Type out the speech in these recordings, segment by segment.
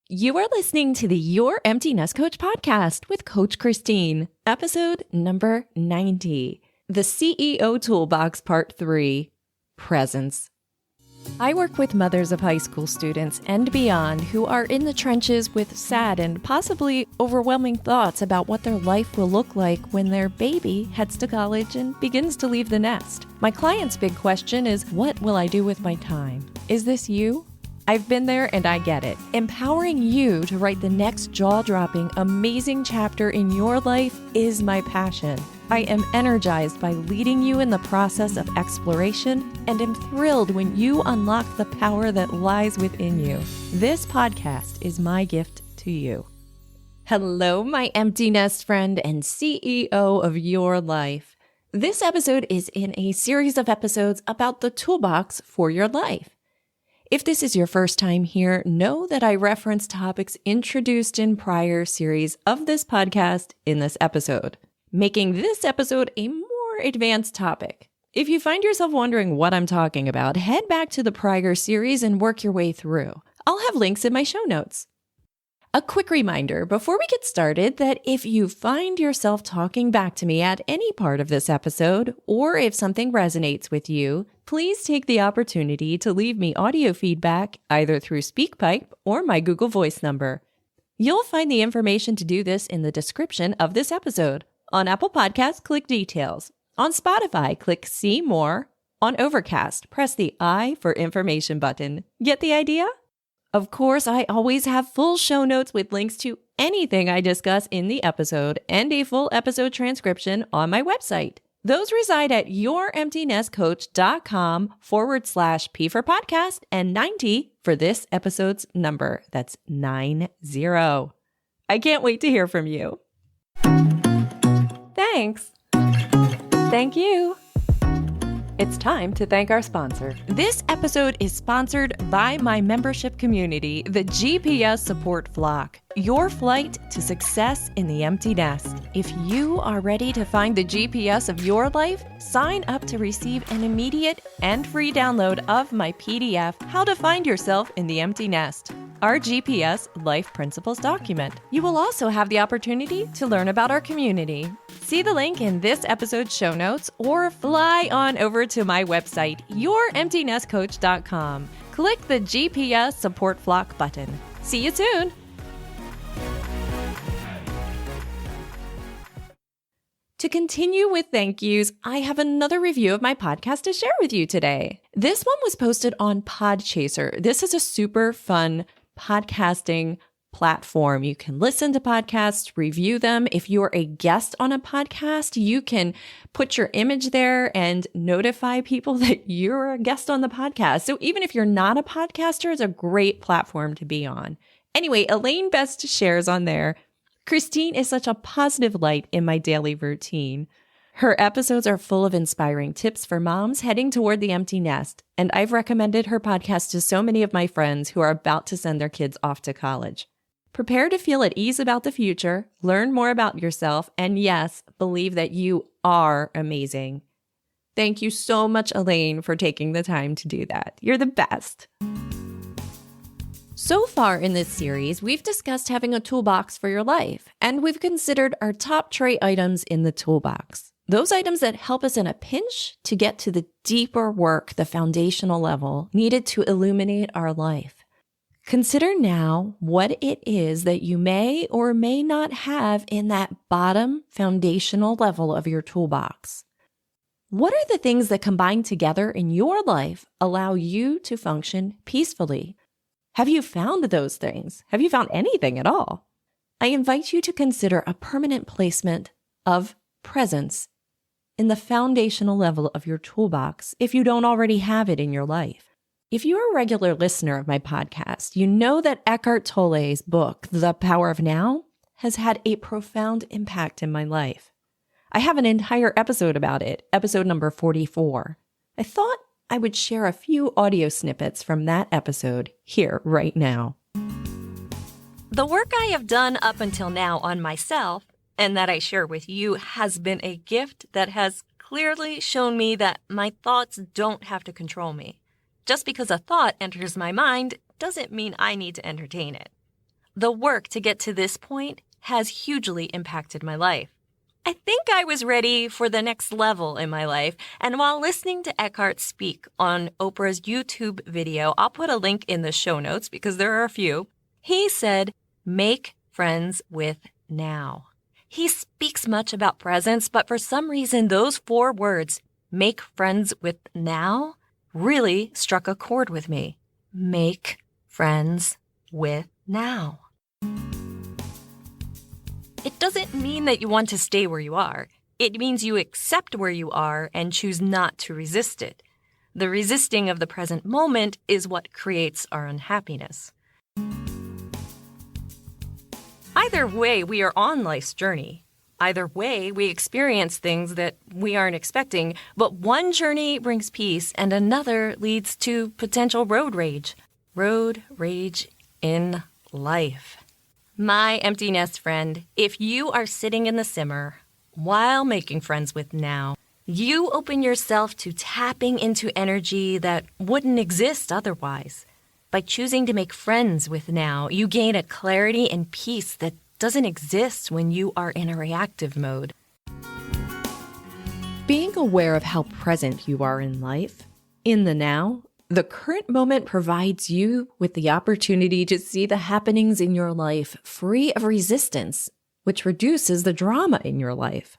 You are listening to the Your Empty Nest Coach podcast with Coach Christine, episode number 90, the CEO Toolbox Part 3, Presence. I work with mothers of high school students and beyond who are in the trenches with sad and possibly overwhelming thoughts about what their life will look like when their baby heads to college and begins to leave the nest. My client's big question is, what will I do with my time? Is this you? I've been there and I get it. Empowering you to write the next jaw-dropping, amazing chapter in your life is my passion. I am energized by leading you in the process of exploration and am thrilled when you unlock the power that lies within you. This podcast is my gift to you. Hello, my empty nest friend and CEO of your life. This episode is in a series of episodes about the toolbox for your life. If this is your first time here, know that I reference topics introduced in prior series of this podcast in this episode, making this episode a more advanced topic. If you find yourself wondering what I'm talking about, head back to the prior series and work your way through. I'll have links in my show notes. A quick reminder before we get started that if you find yourself talking back to me at any part of this episode, or if something resonates with you, please take the opportunity to leave me audio feedback either through SpeakPipe or my Google Voice number. You'll find the information to do this in the description of this episode. On Apple Podcasts, click Details. On Spotify, click See More. On Overcast, press the I for Information button. Get the idea? Of course, I always have full show notes with links to anything I discuss in the episode and a full episode transcription on my website. Those reside at youremptynestcoach.com/P for podcast and 90 for this episode's number. That's 90. I can't wait to hear from you. Thanks. Thank you. It's time to thank our sponsor. This episode is sponsored by my membership community, the GPS Support Flock, your flight to success in the empty nest. If you are ready to find the GPS of your life, sign up to receive an immediate and free download of my PDF, How to Find Yourself in the Empty Nest, our GPS Life Principles document. You will also have the opportunity to learn about our community. See the link in this episode's show notes or fly on over to my website, youremptynestcoach.com. Click the GPS Support Flock button. See you soon. To continue with thank yous, I have another review of my podcast to share with you today. This one was posted on Podchaser. This is a super fun podcasting platform. You can listen to podcasts, review them. If you're a guest on a podcast, you can put your image there and notify people that you're a guest on the podcast. So even if you're not a podcaster, it's a great platform to be on. Anyway, Elaine Best shares on there, Christine is such a positive light in my daily routine. Her episodes are full of inspiring tips for moms heading toward the empty nest, and I've recommended her podcast to so many of my friends who are about to send their kids off to college. Prepare to feel at ease about the future, learn more about yourself, and yes, believe that you are amazing. Thank you so much, Elaine, for taking the time to do that. You're the best. So far in this series, we've discussed having a toolbox for your life, and we've considered our top tray items in the toolbox. Those items that help us in a pinch to get to the deeper work, the foundational level needed to illuminate our life. Consider now what it is that you may or may not have in that bottom foundational level of your toolbox. What are the things that combined together in your life allow you to function peacefully? Have you found those things? Have you found anything at all? I invite you to consider a permanent placement of presence in the foundational level of your toolbox if you don't already have it in your life. If you're a regular listener of my podcast, you know that Eckhart Tolle's book, The Power of Now, has had a profound impact in my life. I have an entire episode about it, episode number 44. I thought I would share a few audio snippets from that episode here right now. The work I have done up until now on myself, and that I share with you, has been a gift that has clearly shown me that my thoughts don't have to control me. Just because a thought enters my mind doesn't mean I need to entertain it. The work to get to this point has hugely impacted my life. I think I was ready for the next level in my life, and while listening to Eckhart speak on Oprah's YouTube video, I'll put a link in the show notes because there are a few, he said, make friends with now. He speaks much about presence, but for some reason, those 4 words, make friends with now, really struck a chord with me. Make friends with now. It doesn't mean that you want to stay where you are. It means you accept where you are and choose not to resist it. The resisting of the present moment is what creates our unhappiness. Either way, we are on life's journey. Either way, we experience things that we aren't expecting, but one journey brings peace and another leads to potential road rage. Road rage in life. My empty nest friend, if you are sitting in the simmer while making friends with now, you open yourself to tapping into energy that wouldn't exist otherwise. By choosing to make friends with now, you gain a clarity and peace that doesn't exist when you are in a reactive mode. Being aware of how present you are in life, in the now, the current moment provides you with the opportunity to see the happenings in your life free of resistance, which reduces the drama in your life.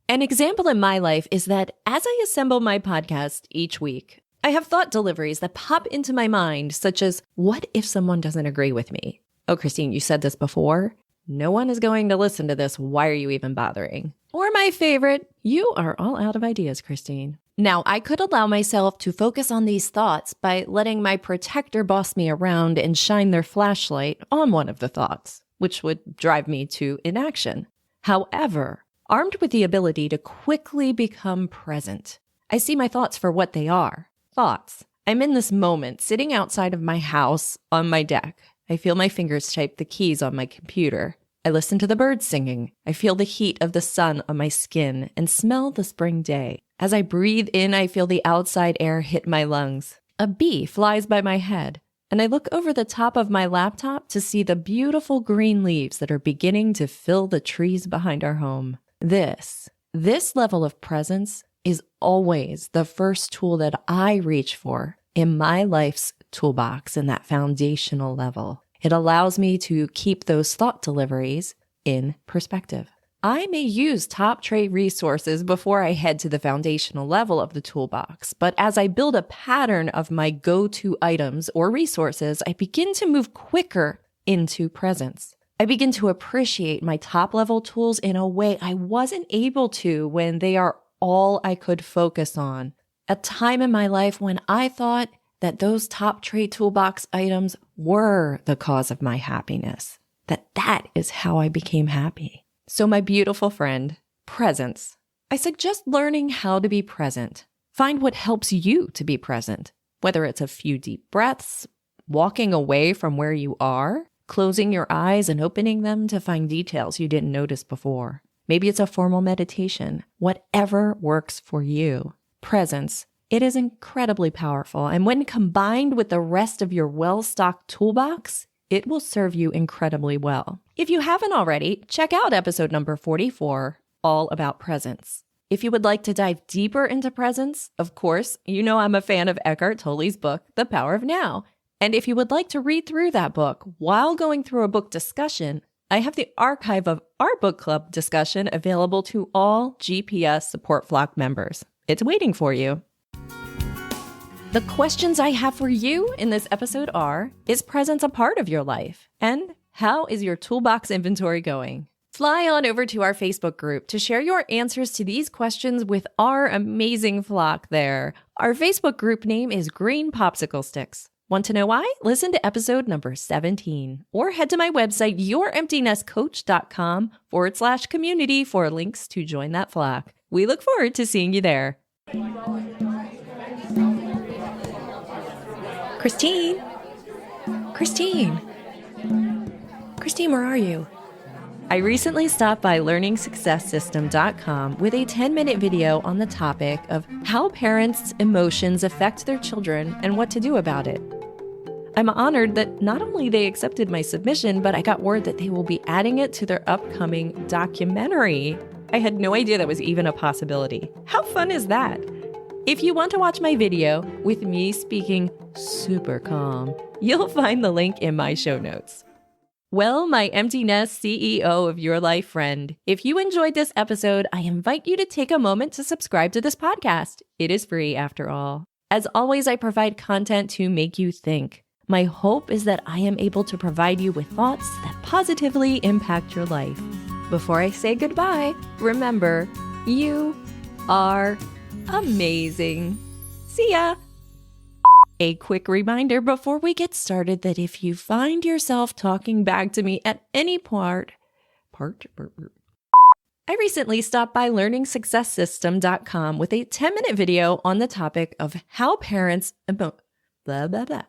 An example in my life is that as I assemble my podcast each week, I have thought deliveries that pop into my mind, such as, what if someone doesn't agree with me? Oh, Christine, you said this before. No one is going to listen to this. Why are you even bothering? Or my favorite, you are all out of ideas, Christine. Now, I could allow myself to focus on these thoughts by letting my protector boss me around and shine their flashlight on one of the thoughts, which would drive me to inaction. However, armed with the ability to quickly become present, I see my thoughts for what they are. Thoughts. I'm in this moment, sitting outside of my house on my deck. I feel my fingers type the keys on my computer. I listen to the birds singing. I feel the heat of the sun on my skin and smell the spring day. As I breathe in, I feel the outside air hit my lungs. A bee flies by my head, and I look over the top of my laptop to see the beautiful green leaves that are beginning to fill the trees behind our home. This level of presence is always the first tool that I reach for in my life's toolbox in that foundational level. It allows me to keep those thought deliveries in perspective. I may use top tray resources before I head to the foundational level of the toolbox, but as I build a pattern of my go-to items or resources, I begin to move quicker into presence. I begin to appreciate my top level tools in a way I wasn't able to when they are all I could focus on. A time in my life when I thought that those top tray toolbox items were the cause of my happiness, that is how I became happy. So my beautiful friend, presence. I suggest learning how to be present. Find what helps you to be present, whether it's a few deep breaths, walking away from where you are, closing your eyes and opening them to find details you didn't notice before. Maybe it's a formal meditation, whatever works for you. Presence. It is incredibly powerful, and when combined with the rest of your well-stocked toolbox, it will serve you incredibly well. If you haven't already, check out episode number 44, all about presence. If you would like to dive deeper into presence, of course, you know I'm a fan of Eckhart Tolle's book, The Power of Now. And if you would like to read through that book while going through a book discussion, I have the archive of our book club discussion available to all GPS Support Flock members. It's waiting for you. The questions I have for you in this episode are, is presence a part of your life? And how is your toolbox inventory going? Fly on over to our Facebook group to share your answers to these questions with our amazing flock there. Our Facebook group name is Green Popsicle Sticks. Want to know why? Listen to episode number 17 or head to my website, youremptynestcoach.com/community for links to join that flock. We look forward to seeing you there. Christine, where are you? I recently stopped by learningsuccesssystem.com with a 10-minute video on the topic of how parents' emotions affect their children and what to do about it. I'm honored that not only they accepted my submission, but I got word that they will be adding it to their upcoming documentary. I had no idea that was even a possibility. How fun is that? If you want to watch my video with me speaking super calm, you'll find the link in my show notes. Well, my empty nest CEO of your life friend, if you enjoyed this episode, I invite you to take a moment to subscribe to this podcast. It is free after all. As always, I provide content to make you think. My hope is that I am able to provide you with thoughts that positively impact your life. Before I say goodbye, remember, you are amazing. See ya! A quick reminder before we get started that if you find yourself talking back to me at any part, I recently stopped by learningsuccesssystem.com with a 10-minute video on the topic of how parents blah, blah, blah.